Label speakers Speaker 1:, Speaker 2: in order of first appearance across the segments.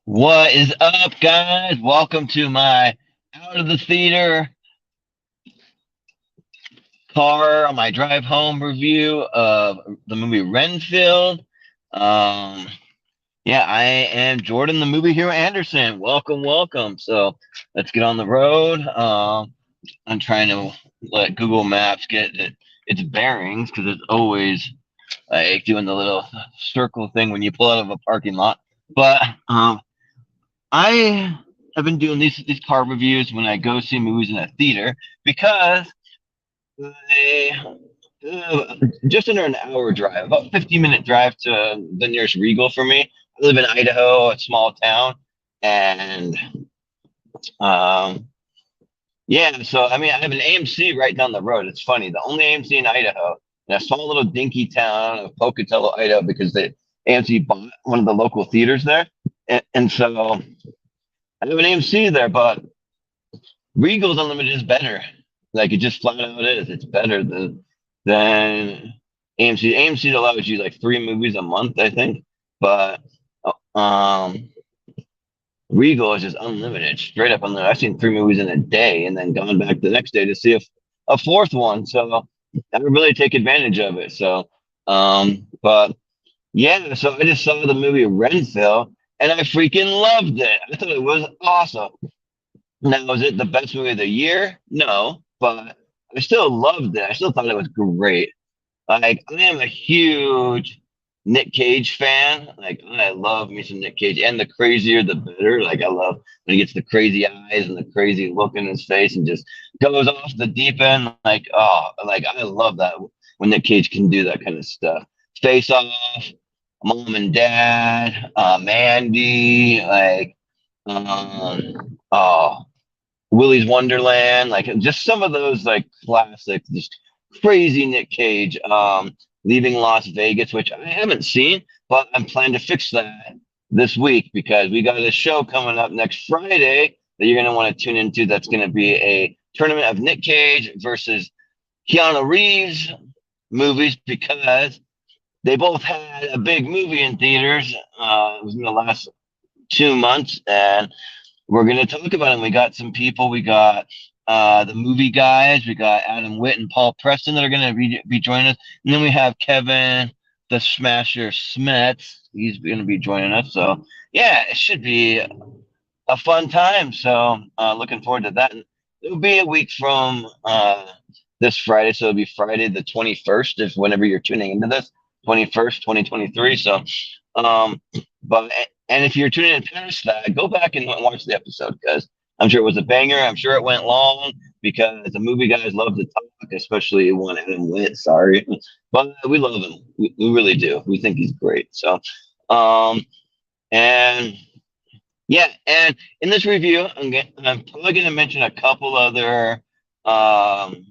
Speaker 1: What is up, guys? Welcome to my out of the theater car on my drive home review of the movie Renfield. Um, yeah, I am Jordan, the movie hero Anderson. Welcome, welcome. So let's get on the road. I'm trying to let Google Maps get its bearings because it's always like doing the little circle thing when you pull out of a parking lot. But I have been doing these car reviews when I go see movies in a theater because they just under an hour drive, about 15-minute drive to the nearest Regal for me. I live in Idaho, a small town, and um, yeah, so I mean, I have an AMC right down the road. It's funny, the only AMC in Idaho, in a small little dinky town of Pocatello, Idaho, because the AMC bought one of the local theaters there, and so I have an AMC there, but Regal's Unlimited is better. Like it just flat out is. It's better than AMC. AMC allows you like three movies a month, I think, but um, Regal is just unlimited, straight up unlimited. I've seen three movies in a day, and then gone back the next day to see a fourth one. So I really take advantage of it. So, but yeah, so I just saw the movie Renfield, and I freaking loved it. I thought it was awesome. Now, was it the best movie of the year? No, but I still loved it. I still thought it was great. Like, I am a huge Nick Cage fan. Like, I love me some Nick Cage, and the crazier the better. Like, I love when he gets the crazy eyes and the crazy look in his face and just goes off the deep end. Like, oh, like I love that when Nick Cage can do that kind of stuff. Face Off, Mom and Dad, Mandy, like, oh. Willy's Wonderland, like just some of those like classics, just crazy Nick Cage. Leaving Las Vegas, which I haven't seen, but I'm planning to fix that this week because we got a show coming up next Friday that you're gonna want to tune into. That's gonna be a tournament of Nick Cage versus Keanu Reeves movies because they both had a big movie in theaters. It was in the last 2 months, and we're going to talk about it. We got some people. We got the movie guys. We got Adam Witt and Paul Preston that are going to be joining us. And then we have Kevin the Smasher Smets. He's going to be joining us. So, yeah, it should be a fun time. So, looking forward to that. And it'll be a week from this Friday. So, it'll be Friday the 21st, if whenever you're tuning into this, 21st, 2023. So, um, but and if you're tuning in past that, go back and watch the episode because I'm sure it was a banger. I'm sure it went long because the movie guys love to talk, especially one Adam Witt. Sorry, but we love him. We really do. We think he's great. So, um, and yeah, and in this review, I'm probably going to mention a couple other um,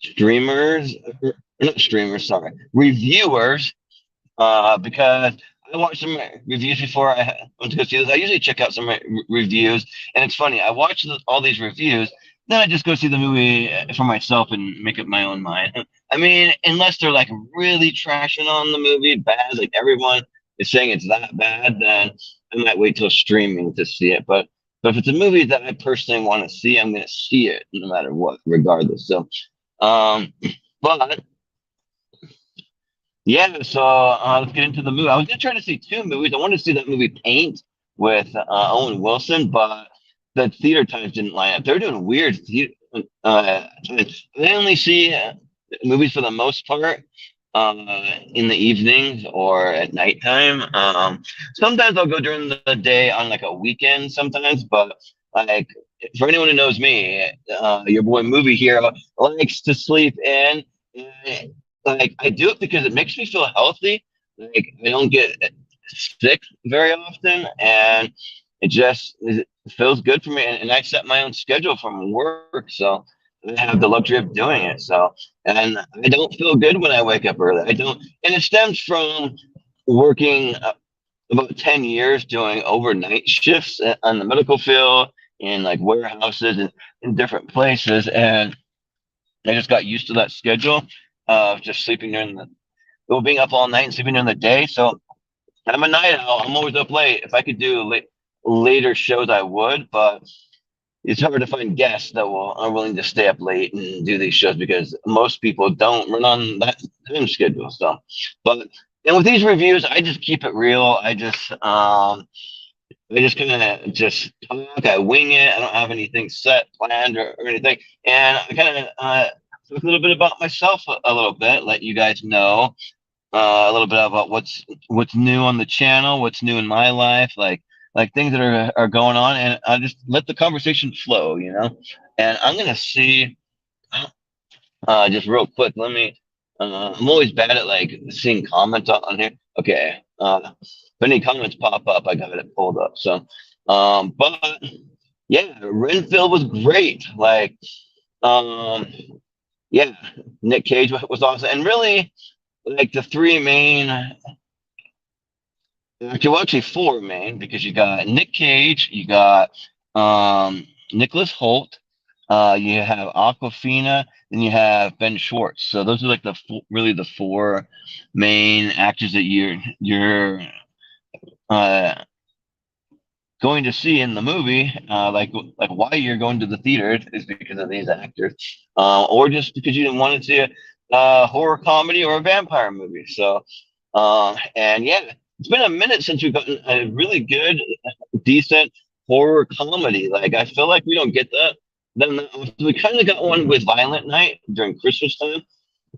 Speaker 1: streamers, not streamers, sorry, reviewers because I watched some reviews before I went to go see this. I usually check out some reviews, and it's funny. I watch all these reviews, then I just go see the movie for myself and make up my own mind. I mean, unless they're like really trashing on the movie bad, like everyone is saying it's that bad, then I might wait till streaming to see it. But if it's a movie that I personally want to see, I'm going to see it no matter what, regardless. So, um, but yeah, so let's get into the movie. I was gonna try to see two movies. I wanted to see that movie Paint with Owen Wilson, but the theater times didn't line up. They're doing weird theater times. I only see movies for the most part in the evenings or at nighttime. Sometimes I'll go during the day on like a weekend sometimes, but like for anyone who knows me, your boy movie hero likes to sleep in. Like I do it because it makes me feel healthy. Like I don't get sick very often, and it feels good for me. And I set my own schedule from work, so I have the luxury of doing it. So, and I don't feel good when I wake up early. I don't, and it stems from working about 10 years doing overnight shifts on the medical field in like warehouses and in different places, and I just got used to that schedule of just sleeping during the being up all night and sleeping during the day. So I'm a night owl. I'm always up late. If I could do late, later shows I would, but it's hard to find guests that are willing to stay up late and do these shows because most people don't run on that time schedule. So, but and with these reviews, I just keep it real. I just kind of just talk. I wing it. I don't have anything set, planned, or anything. And I kind of talk a little bit about myself a little bit, let you guys know a little bit about what's new on the channel, what's new in my life, like things that are going on, and I just let the conversation flow, you know. And I'm gonna see just real quick. Let me. I'm always bad at like seeing comments on here. Okay. If any comments pop up, I got it pulled up. So, but yeah, Renfield was great. Um, yeah, Nick Cage was awesome, and really, like the three main, actually four main, because you got Nick Cage, you got Nicholas Holt, you have Aquafina, and you have Ben Schwartz. So those are like really the four main actors that you're uh, going to see in the movie. Like why you're going to the theater is because of these actors, or just because you didn't want to see a horror comedy or a vampire movie. So, and yeah, it's been a minute since we've gotten a really good, decent horror comedy. Like I feel like we don't get that. Then we kind of got one with Violent Night during Christmas time,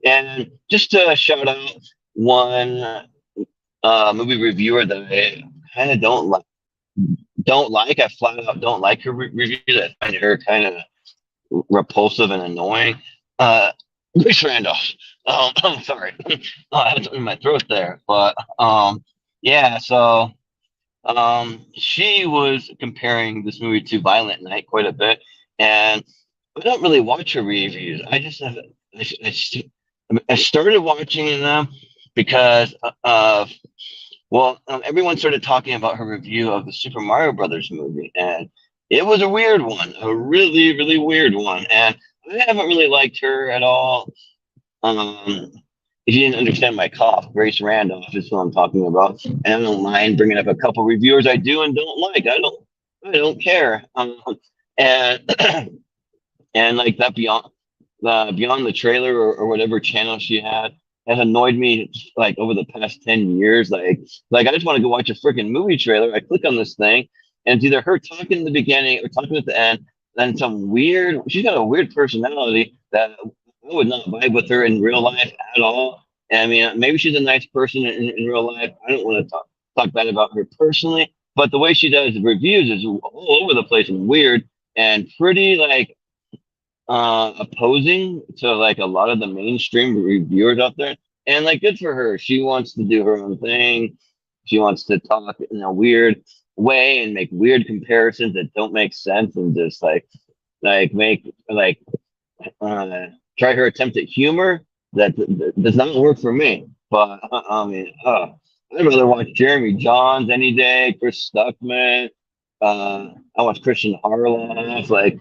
Speaker 1: and just to shout out one movie reviewer that I kind of don't like. I flat out don't like her reviews. I find her kind of repulsive and annoying. Uh, Grace Randolph. I'm sorry. I had something in my throat there, but yeah. So she was comparing this movie to Violent Night quite a bit, and I don't really watch her reviews. I just have. I started watching them because everyone started talking about her review of the Super Mario Brothers movie, and it was a weird one, a really, really weird one. And I haven't really liked her at all. Um, if you didn't understand my cough, Grace Randolph is who I'm talking about, and I don't mind bringing up a couple reviewers I do and don't like. I don't care. And and like that beyond the trailer or whatever channel she had has annoyed me like over the past 10 years. Like I just want to go watch a freaking movie trailer. I click on this thing and it's either her talking in the beginning or talking at the end. Then she's got a weird personality that I would not vibe with her in real life at all. And I mean, maybe she's a nice person in real life. I don't want to talk bad about her personally, but the way she does reviews is all over the place and weird and pretty like opposing to like a lot of the mainstream reviewers out there. And like, good for her. She wants to do her own thing. She wants to talk in a weird way and make weird comparisons that don't make sense and just like make like try her attempt at humor that does not work for me. But I mean, I'd rather watch Jeremy Johns any day, Chris Stuckman. I watch Christian Harloff. Like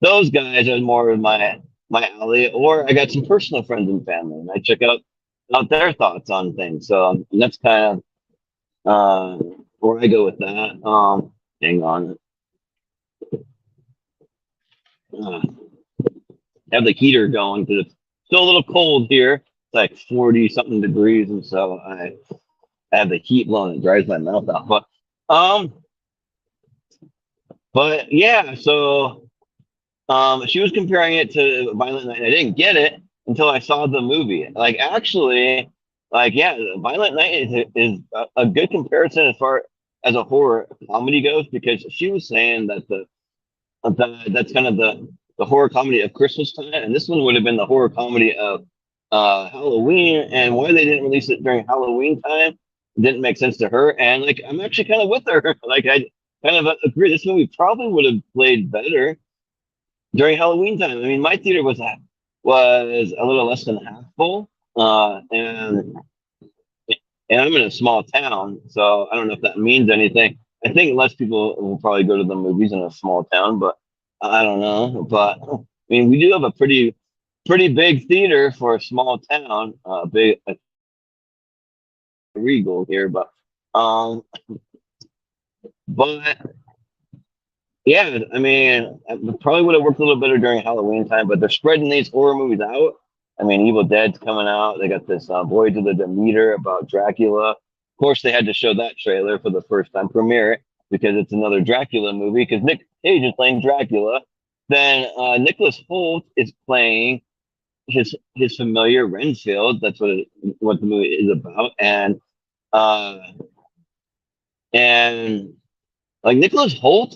Speaker 1: those guys are more of my alley. Or I got some personal friends and family, and I check out their thoughts on things. So that's kind of where I go with that. Hang on, uh, have the heater going because it's still a little cold here. It's like 40 something degrees, and so I have the heat blowing. It dries my mouth out. Um, but yeah, so she was comparing it to Violent Night. I didn't get it until I saw the movie. Like, actually, like, yeah, Violent Night is a good comparison as far as a horror comedy goes because she was saying that that's kind of the horror comedy of Christmas time, and this one would have been the horror comedy of Halloween. And why they didn't release it during Halloween time didn't make sense to her. And like, I'm actually kind of with her. Like, I kind of agree. This movie probably would have played better during Halloween time. I mean, my theater was a little less than half full, and I'm in a small town, so I don't know if that means anything. I think less people will probably go to the movies in a small town, but I don't know. But I mean, we do have a pretty big theater for a small town, big Regal here, um, but Yeah, I mean, probably would have worked a little better during Halloween time, but they're spreading these horror movies out. I mean, Evil Dead's coming out. They got this Voyage of the Demeter about Dracula. Of course, they had to show that trailer for the first time premiere because it's another Dracula movie. Because Nick Cage is playing Dracula, then Nicholas Hoult is playing his familiar Renfield. That's what the movie is about, uh, and like Nicholas Hoult.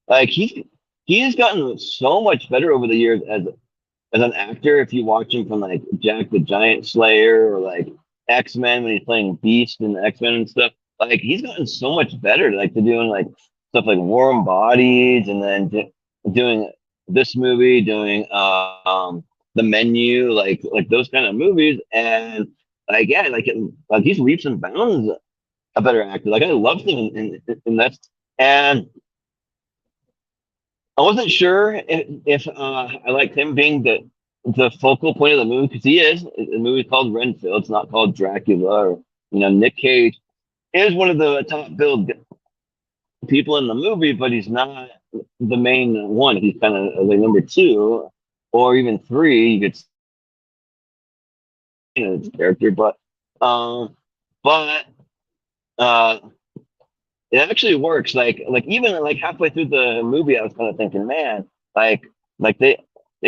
Speaker 1: Like he has gotten so much better over the years as an actor. If you watch him from like Jack the Giant Slayer or like X Men when he's playing Beast in X Men and stuff, like he's gotten so much better. Like to doing like stuff like Warm Bodies, and then doing this movie, doing The Menu, like those kind of movies, and like yeah, like he's leaps and bounds a better actor. Like I loved him in that. And I wasn't sure if I liked him being the focal point of the movie because he is. The movie's called Renfield. It's not called Dracula. Or Nick Cage is one of the top billed people in the movie, but he's not the main one. He's kind of like number two or even three. You could see his character, um, but uh, it actually works. Like even like halfway through the movie, I was kind of thinking, man, like like they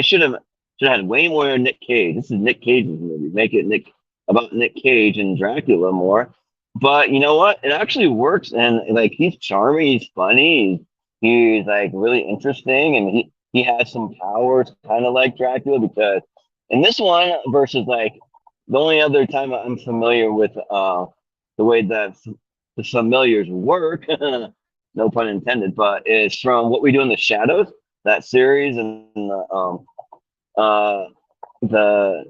Speaker 1: should have had way more Nick Cage. This is Nick Cage's movie. Make it Nick about Nick Cage and Dracula more. But you know what? It actually works, and like he's charming, he's funny, he's like really interesting, and he has some powers, kind of like Dracula. Because in this one versus like the only other time I'm familiar with the way that the familiars work, no pun intended, but is from What We Do in the Shadows, that series, and uh, the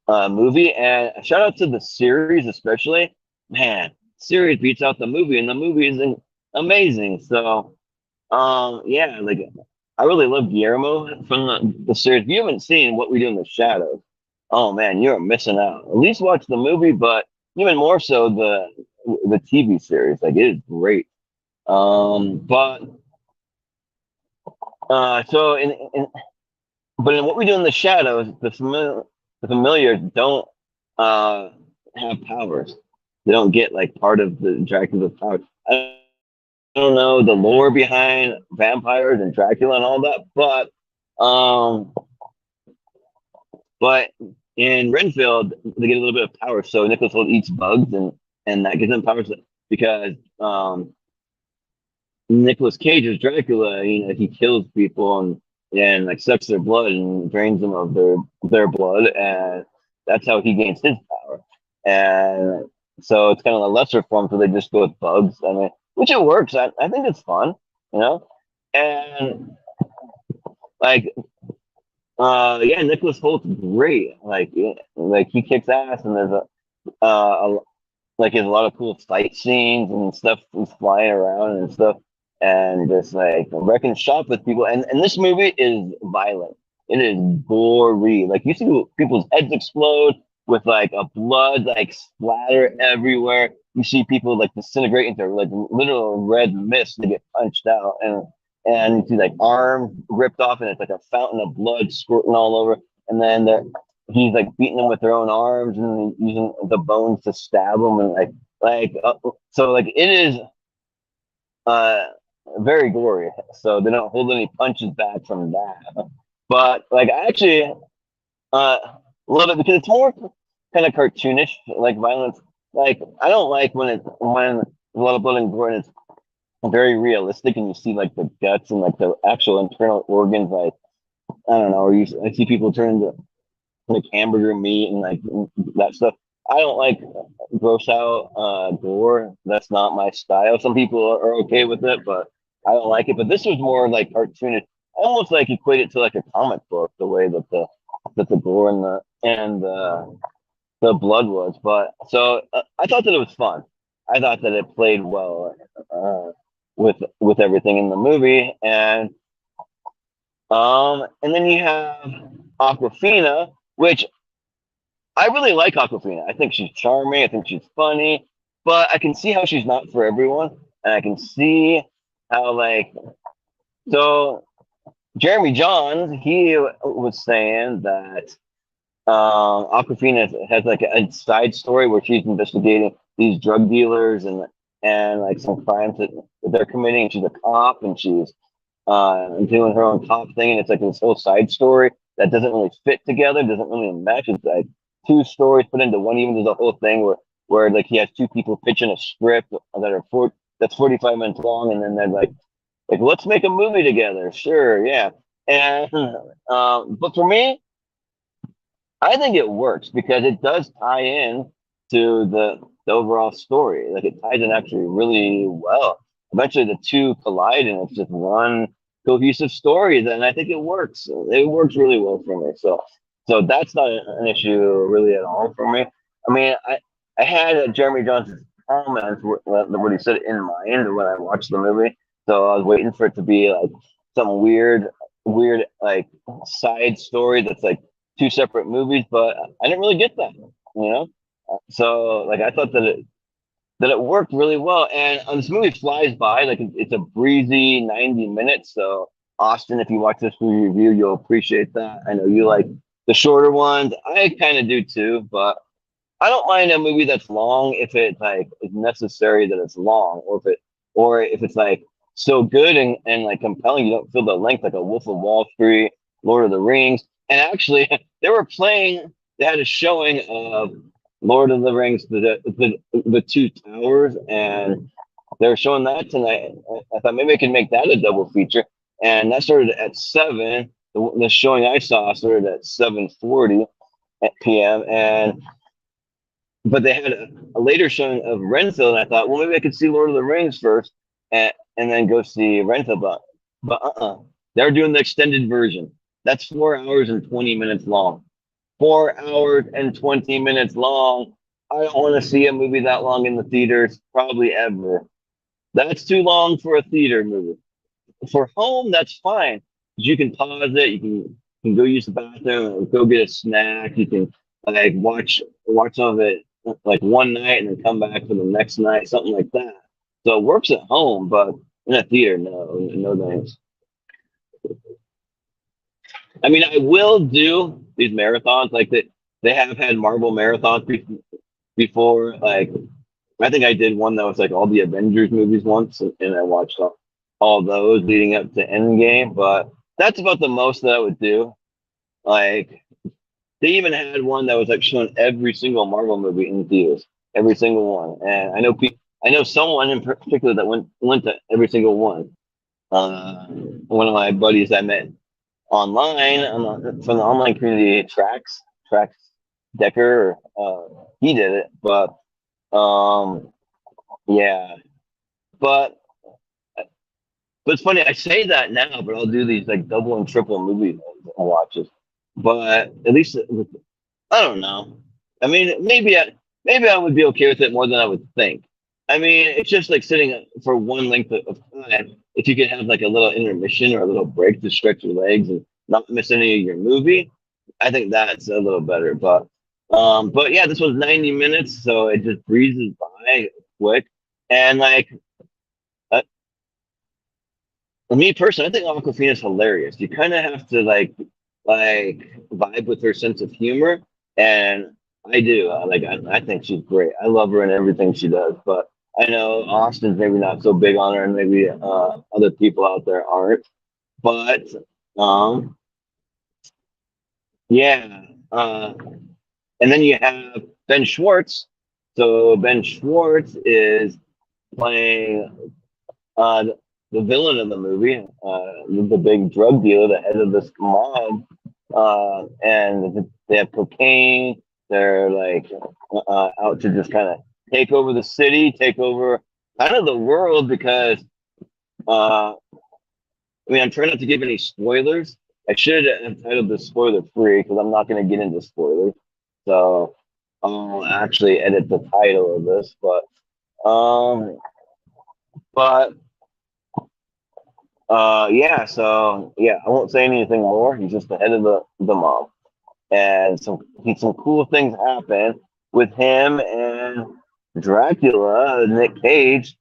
Speaker 1: movie. And shout out to the series, especially. Man, series beats out the movie, and the movie is amazing. So, yeah, like I really love Guillermo from the series. If you haven't seen What We Do in the Shadows, oh man, you're missing out. At least watch the movie, but even more so the TV series. Like it is great. But so but in What We Do in the Shadows, the familiars don't uh have powers. They don't get like part of the Dracula's powers. I don't know the lore behind vampires and Dracula and all that, um, but in Renfield they get a little bit of power. So Nicholas Hoult eats bugs, and that gives them powers because Nicholas Cage is Dracula. He kills people and like sucks their blood and drains them of their blood, and that's how he gains his power. And so it's kind of a lesser form, so they just go with bugs. I mean, which it works. I think it's fun, you know. And like, yeah, Nicholas Holt's great. Like he kicks ass, and there's like there's a lot of cool fight scenes and stuff. He's flying around and stuff, and just like wrecking shop with people. And this movie is violent. It is gory. Like you see people's heads explode with like a blood like splatter everywhere. You see people like disintegrate into like literal red mist. They get punched out, and you see like arms ripped off, and it's like a fountain of blood squirting all over. And then he's like beating them with their own arms and using the bones to stab them, and so like it is uh very gory. So they don't hold any punches back from that. But like I actually uh love it because it's more kind of cartoonish, like violence. Like I don't like when a lot of blood and gore and it's very realistic, and you see like the guts and like the actual internal organs. Like I don't know, or I see people turn into like hamburger meat and like that stuff. I don't like gross out gore. That's not my style. Some people are okay with it, but I don't like it. But this was more like cartoonish, almost like equate it to like a comic book, the way that the gore and the blood was. But so I thought that it was fun. I thought that it played well with everything in the movie, and then you have Aquafina, which I really like Aquafina. I think she's charming. I think she's funny, but I can see how she's not for everyone, and I can see how like So Jeremy Johns, he was saying that Aquafina has like a side story where she's investigating these drug dealers and like some crimes that they're committing. She's a cop and she's doing her own cop thing, and it's like this whole side story that doesn't really fit together, doesn't really mesh. It's like two stories put into one. Even there's a whole thing where like he has two people pitching a script that are that's 45 minutes long, and then they're like let's make a movie together. Sure, yeah. And but for me, I think it works because it does tie in to the overall story. Like it ties in actually really well. Eventually, the two collide, and it's just one cohesive story. Then I think it works. It works really well for me. So that's not an issue really at all for me. I mean, I had Jeremy Johnson's comments what he said in mind when I watched the movie. So I was waiting for it to be like some weird like side story that's like two separate movies, but I didn't really get that, you know. So like I thought that it worked really well, and this movie flies by like it's a breezy 90 minutes. So Austin, if you watch this movie review, you'll appreciate that. I know you like the shorter ones. I kind of do too, but I don't mind a movie that's long if it like is necessary that it's long, or if it's like so good and like compelling, you don't feel the length like a Wolf of Wall Street, Lord of the Rings. And actually, they were playing. They had a showing of Lord of the Rings, the Two Towers, and they were showing that tonight. I thought maybe I could make that a double feature, and that started at 7. The showing I saw started at 7:40 p.m. and but they had a later showing of Renfield, and I thought, well, maybe I could see Lord of the Rings first, and then go see Renfield. But they're doing the extended version. That's 4 hours and 20 minutes long. 4 hours and 20 minutes long. I don't want to see a movie that long in the theaters, probably ever. That's too long for a theater movie. For home, that's fine. You can pause it. You can go use the bathroom, or go get a snack. You can like watch some of it like one night and then come back for the next night, something like that. So it works at home, but in a theater, no thanks. I mean, I will do these marathons like that. They have had Marvel marathons before. Like I think I did one that was like all the Avengers movies once, and I watched all those leading up to Endgame. But that's about the most that I would do. Like they even had one that was like showing every single Marvel movie in theaters, every single one. And I know someone in particular that went to every single one. One of my buddies I met online from the online community tracks Decker. He did it, but um, yeah, but but it's funny. I say that now, but I'll do these like double and triple movie watches. But at least I don't know. I mean, maybe I would be okay with it more than I would think. I mean, it's just like sitting for one length of time. If you could have like a little intermission or a little break to stretch your legs and not miss any of your movie, I think that's a little better. But yeah, this was 90 minutes, so it just breezes by quick. And like uh, me personally, I think Aquafina is hilarious. You kind of have to like vibe with her sense of humor, and I do. I think she's great. I love her and everything she does. But I know Austin's maybe not so big on her, and maybe other people out there aren't. But um, yeah. And then you have Ben Schwartz. So Ben Schwartz is playing uh, the villain of the movie, the big drug dealer, the head of this mob, and they have cocaine. They're like out to just kind of take over the city, take over kind of the world because I mean I'm trying not to give any spoilers. I should have entitled this spoiler free because I'm not going to get into spoilers. So I'll actually edit the title of this, um, but yeah, so yeah, I won't say anything more. He's just the head of the mob, and some cool things happen with him and Dracula, Nick Cage,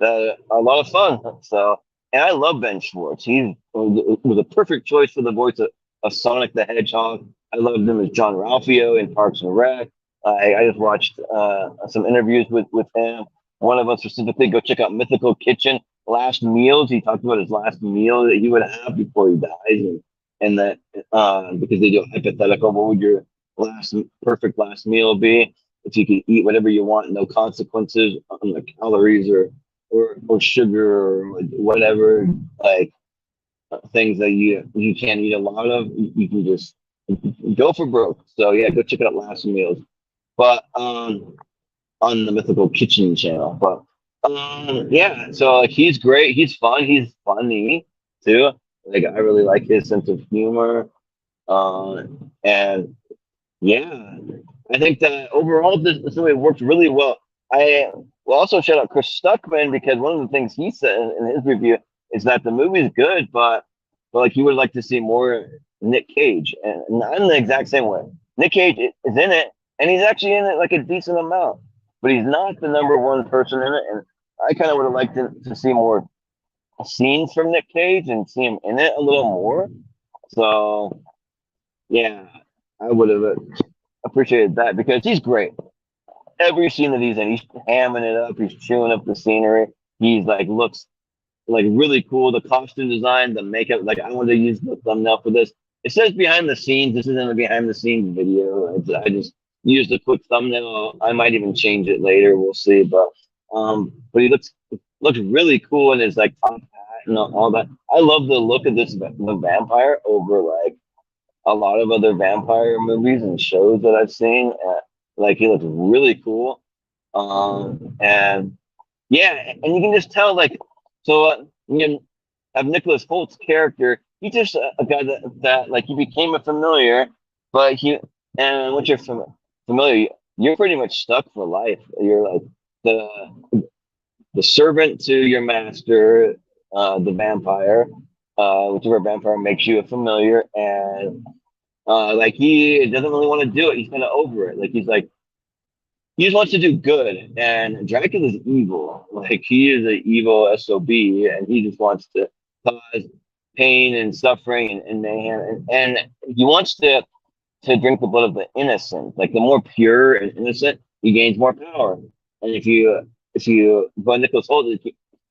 Speaker 1: that are a lot of fun. So and I love Ben Schwartz. He was a perfect choice for the voice of Sonic the Hedgehog. I loved him as John Ralphio in Parks and Rec. I just watched some interviews with him. One of us specifically, go check out Mythical Kitchen Last Meals. He talked about his last meal that he would have before he dies, and that because they do a hypothetical, what would your last perfect last meal be? If you could eat whatever you want, no consequences on the calories or sugar or whatever, like things that you can't eat a lot of, you can just go for broke. So yeah, go check out Last Meals. But on the Mythical Kitchen channel. But yeah, so like he's great, he's fun, he's funny too. Like I really like his sense of humor. Uh, and yeah, I think that overall this movie worked really well. I will also shout out Chris Stuckman because one of the things he said in his review is that the movie's good, but like he would like to see more Nick Cage, and I'm the exact same way. Nick Cage is in it, and he's actually in it like a decent amount, but he's not the number one person in it. And I kind of would have liked to see more scenes from Nick Cage and see him in it a little more. So yeah, I would have appreciated that because he's great. Every scene that he's in, he's hamming it up. He's chewing up the scenery. He's like looks like really cool. The costume design, the makeup. Like I wanted to use the thumbnail for this. It says behind the scenes. This isn't a behind the scenes video. I just used a quick thumbnail. I might even change it later. We'll see. But he looks really cool in his like top hat and all that. I love the look of the vampire over like a lot of other vampire movies and shows that I've seen. Like he looks really cool. And yeah, and you can just tell like so you know, have Nicholas Holt's character. He's just a guy that like he became a familiar, but he and once you're familiar, you're pretty much stuck for life. You're like the servant to your master, the vampire, whichever vampire makes you a familiar, and like he doesn't really want to do it. He's kind of over it. Like he's like he just wants to do good, and Dracula's evil. Like he is an evil SOB, and he just wants to cause pain and suffering and mayhem, and he wants to drink the blood of the innocent. Like the more pure and innocent, he gains more power. And if you but Nicholas Holt,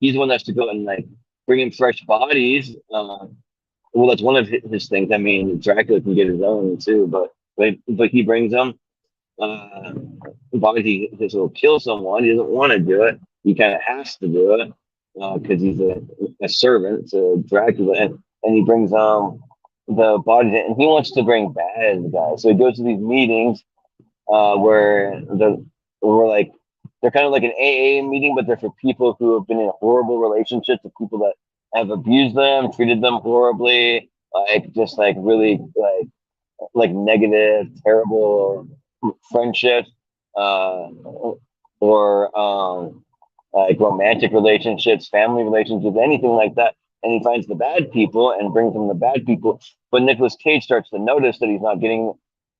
Speaker 1: he's the one that has to go and like bring in fresh bodies. Well, that's one of his things. I mean, Dracula can get his own too, but he brings them. Uh, bodies he just will kill someone. He doesn't want to do it. He kind of has to do it because he's a servant to Dracula, and he brings the bodies in, and he wants to bring bad guys. So he goes to these meetings where we're like they're kind of like an AA meeting, but they're for people who have been in horrible relationships with people that have abused them, treated them horribly, like just like really like negative, terrible friendships, or like romantic relationships, family relationships, anything like that. And he finds the bad people and brings them the bad people. But Nicolas Cage starts to notice that he's not getting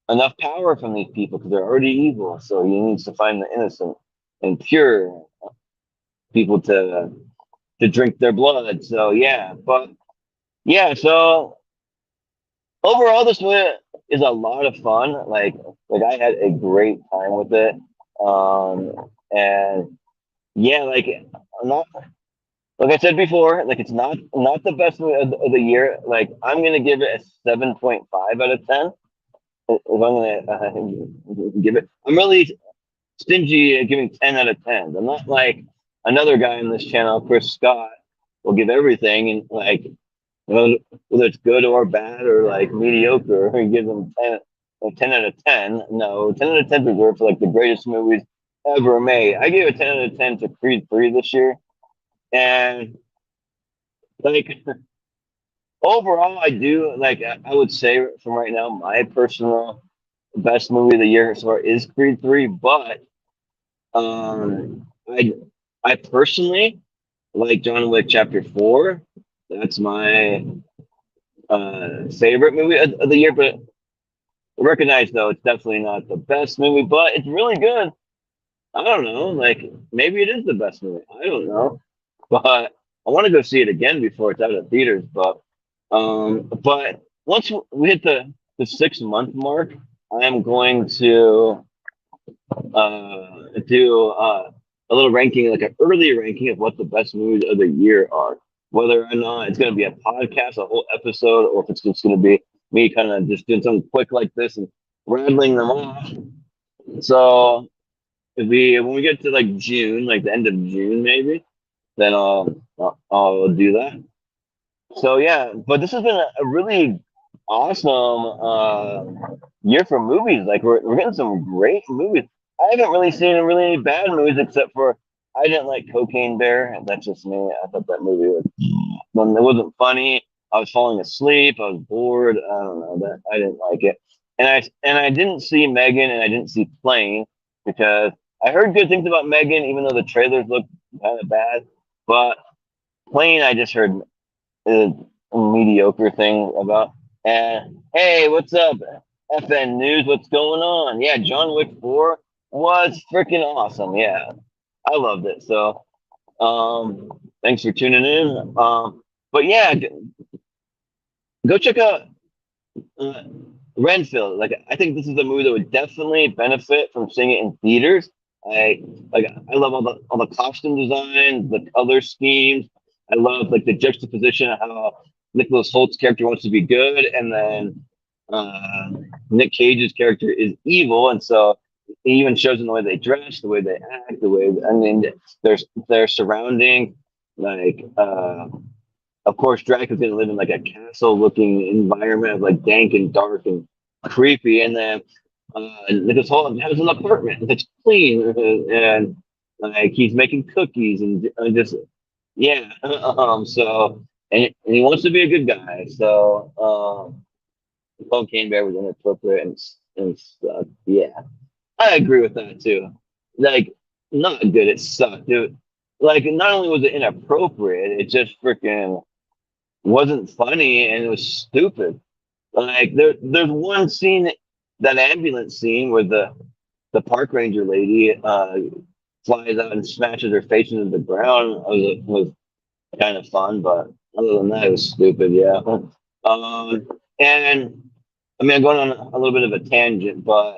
Speaker 1: enough power from these people because they're already evil. So he needs to find the innocent and pure people to drink their blood. So yeah, but yeah, so overall this movie is a lot of fun. Like I had a great time with it. And yeah, like I'm not like I said before, like it's not the best movie of the year. Like I'm gonna give it a 7.5 out of 10. If I'm gonna give it, I'm really stingy at giving 10 out of 10. I'm not like another guy on this channel, Chris Scott, will give everything and like whether it's good or bad or like mediocre, he gives them 10, like 10 out of 10. No, 10 out of 10 reserved for like the greatest movies ever made. I gave a 10 out of 10 to Creed 3 this year. And like overall, I do like I would say from right now, my personal best movie of the year so far is Creed 3, but I personally like John Wick Chapter 4. That's my favorite movie of the year, but recognize though it's definitely not the best movie, but it's really good. I don't know, like maybe it is the best movie. I don't know, but I want to go see it again before it's out of theaters. But once we hit the 6 month mark, I am going to do a little ranking, like an early ranking of what the best movies of the year are. Whether or not it's going to be a podcast, a whole episode, or if it's just going to be me kind of just doing something quick like this and rattling them off. So if we when we get to like June, like the end of June, maybe, then I'll do that. So yeah, but this has been a really awesome year for movies. Like we're getting some great movies. I haven't really seen really any bad movies except for I didn't like Cocaine Bear. That's just me. I thought that movie was when it wasn't funny. I was falling asleep. I was bored. I don't know that I didn't like it. And I didn't see Megan and I didn't see Plane because I heard good things about Megan, even though the trailers looked kind of bad. But Plane, I just heard a mediocre thing about. And hey, what's up, FN News? What's going on? Yeah, John Wick 4 was freaking awesome. Yeah, I loved it. So, thanks for tuning in. But yeah, go check out uh, Renfield. Like, I think this is a movie that would definitely benefit from seeing it in theaters. I love all the costume design, the color schemes. I love like the juxtaposition of how Nicholas Holt's character wants to be good, and then uh, Nick Cage's character is evil, and so it even shows in the way they dress, the way they act, the way I mean, their surrounding, like of course, Dracula's gonna live in like a castle-looking environment of like dank and dark and creepy, and then this whole has an apartment that's clean, and like he's making cookies and just yeah. So and he wants to be a good guy. So Cocaine Bear was inappropriate and yeah, I agree with that too. Like not good, it sucked. Like not only was it inappropriate, it just freaking wasn't funny and it was stupid. Like there's one scene, that ambulance scene where the park ranger lady flies out and smashes her face into the ground. Was kind of fun, but other than that, it was stupid. Yeah. And I mean, I'm going on a little bit of a tangent, but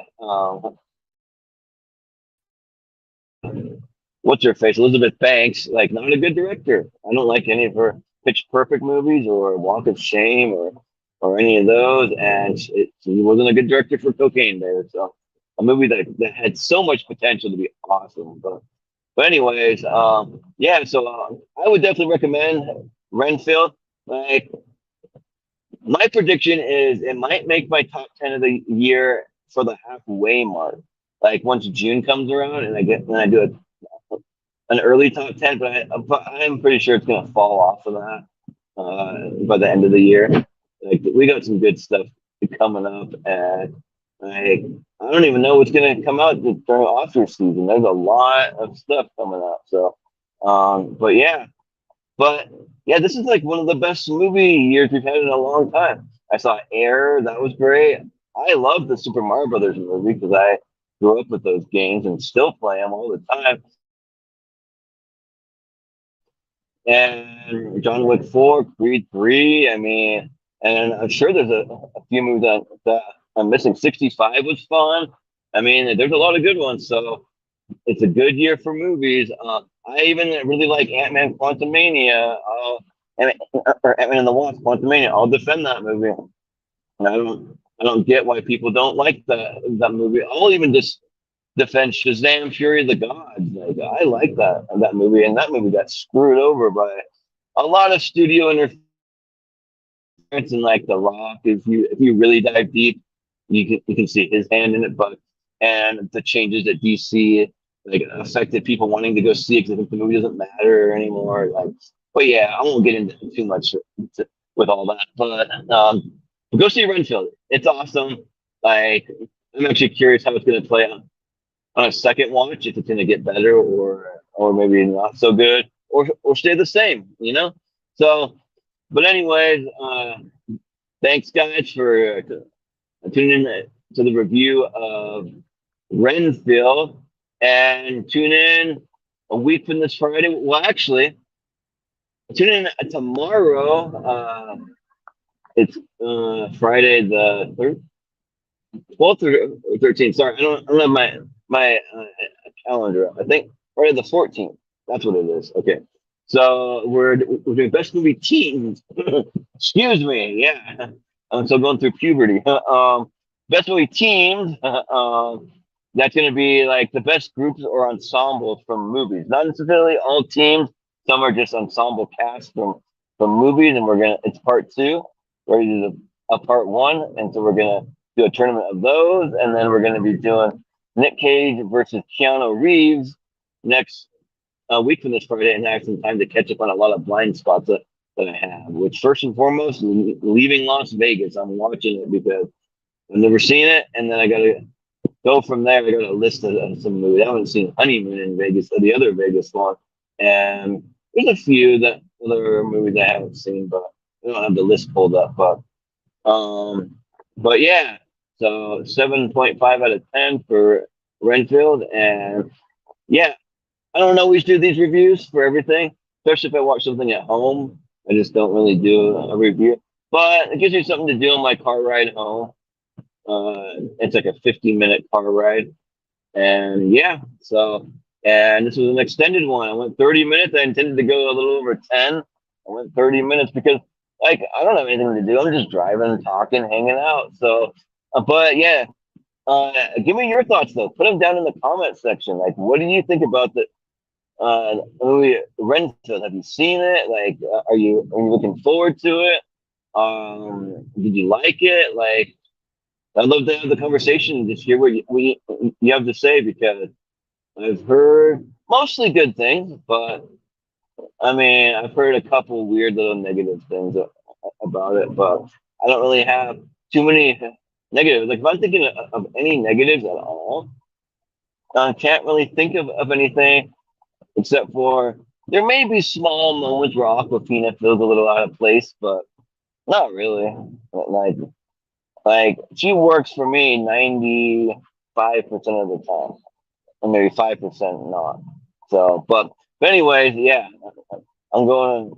Speaker 1: what's her face? Elizabeth Banks, like not a good director. I don't like any of her Pitch Perfect movies or Walk of Shame or any of those. And she wasn't a good director for Cocaine Bear. So a movie that had so much potential to be awesome. But anyways, yeah. So I would definitely recommend Renfield. Like my prediction is it might make my top 10 of the year for the halfway mark. Like once June comes around and I do an early top 10, but I'm pretty sure it's going to fall off of that by the end of the year. Like we got some good stuff coming up, and like I don't even know what's going to come out during Oscar season. There's a lot of stuff coming out. So, but yeah, but yeah, this is like one of the best movie years we've had in a long time. I saw Air, that was great. I love the Super Mario Brothers movie because I grew up with those games and still play them all the time. And John Wick 4, Creed 3. I mean, and I'm sure there's a few movies that I'm missing. 65 was fun. I mean, there's a lot of good ones. So it's a good year for movies. I even really like Ant-Man Quantumania. Or Ant-Man and the Wasp Quantumania. I'll defend that movie. And I don't get why people don't like that movie. I'll even just defend Shazam Fury of the Gods. Like I like that movie, and that movie got screwed over by a lot of studio interference and like The Rock. If you really dive deep, you can see his hand in it. But and the changes at DC like affected people wanting to go see it because I think the movie doesn't matter anymore. Like, but yeah, I won't get into too much with all that. But go see Renfield. It's awesome. Like I'm actually curious how it's going to play out on a second watch if it's going to get better or maybe not so good or stay the same, you know. So, but anyways, thanks guys for tuning in to the review of Renfield, and tune in a week from this Friday. Well, actually, Tune in tomorrow. It's Friday the 12th or 13th. Sorry, I don't have my calendar. I think Friday the 14th. That's what it is. Okay. So we're doing best movie teams. Excuse me. Yeah. I'm still going through puberty. Best movie teams. That's going to be like the best groups or ensembles from movies. Not necessarily all teams. Some are just ensemble casts from movies, and it's part two. We're going to do a part one, and so we're gonna do a tournament of those, and then we're gonna be doing Nick Cage versus Keanu Reeves next week from this Friday, and have some time to catch up on a lot of blind spots that I have. Which first and foremost, leaving Las Vegas. I'm watching it because I've never seen it, and then I gotta go from there. I got a list of some movies. I haven't seen Honeymoon in Vegas, or the other Vegas one, and there's a few that other movies I haven't seen, but I don't have the list pulled up. Um, but yeah, so 7.5 out of 10 for Renfield. And yeah, I don't always do these reviews for everything, especially if I watch something at home. I just don't really do a review, but it gives me something to do on my car ride home. It's like a 15-minute car ride. And yeah, and this was an extended one. I went 30 minutes. I intended to go a little over 10. I went 30 minutes because, like, I don't have anything to do. I'm just driving, talking, hanging out. So, but yeah, give me your thoughts though. Put them down in the comment section. Like, what do you think about the movie Renfield? Have you seen it? Like, are you looking forward to it? Did you like it? Like, I'd love to have the conversation and just hear what you have to say because I've heard mostly good things, but I mean, I've heard a couple weird little negative things about it, but I don't really have too many negatives. Like, if I'm thinking of any negatives at all, I can't really think of anything except for there may be small moments where Aquafina feels a little out of place, but not really. Like she works for me 95% of the time, or maybe 5% not. So, but anyways, yeah, I'm going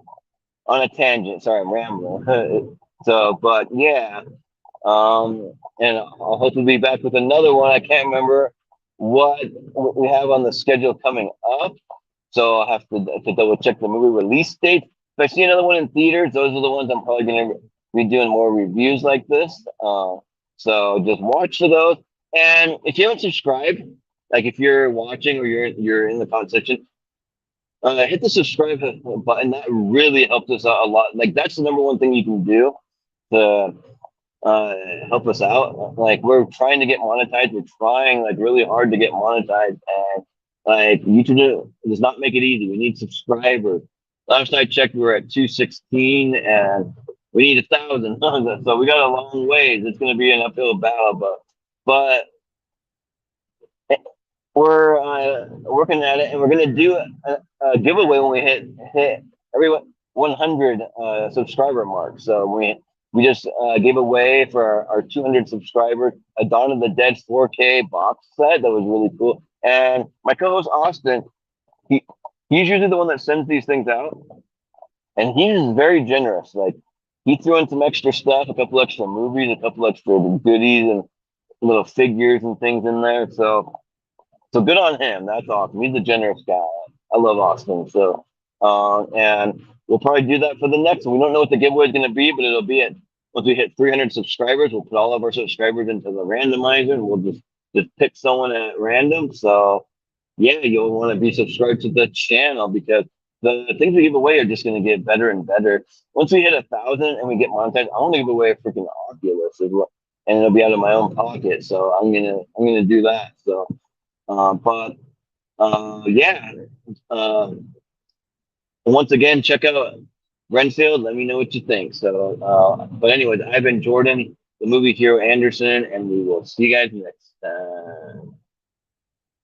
Speaker 1: on a tangent. Sorry, I'm rambling. So, but yeah, and I'll hopefully be back with another one. I can't remember what we have on the schedule coming up, so I'll have to double check the movie release date. If I see another one in theaters, those are the ones I'm probably going to be doing more reviews like this. So just watch for those. And if you haven't subscribed, like if you're watching or you're in the comment section, hit the subscribe button. That really helps us out a lot. Like that's the number one thing you can do to uh, help us out. Like we're trying to get monetized. We're trying like really hard to get monetized, and like YouTube does not make it easy. We need subscribers. Last I checked, we were at 216, and we need 1,000. So we got a long ways. It's going to be an uphill battle, but we're working at it, and we're going to do a giveaway when we hit every 100 subscriber mark. So we just gave away for our 200 subscribers a Dawn of the Dead 4K box set that was really cool. And my co-host Austin, he he's usually the one that sends these things out, and he's very generous. Like he threw in some extra stuff, a couple extra movies, a couple extra goodies, and little figures and things in there. So good on him. That's awesome. He's a generous guy. I love Austin. So, and we'll probably do that for the next one. We don't know what the giveaway is going to be, but it'll be once we hit 300 subscribers. We'll put all of our subscribers into the randomizer, and we'll just pick someone at random. So, yeah, you'll want to be subscribed to the channel because the things we give away are just going to get better and better. Once we hit 1,000 and we get monetized, I want to give away a freaking Oculus as well, and it'll be out of my own pocket. So I'm gonna do that. So. But yeah, uh, once again, check out Renfield. Let me know what you think. So, but anyways, I've been Jordan, the movie hero Anderson, and we will see you guys next time.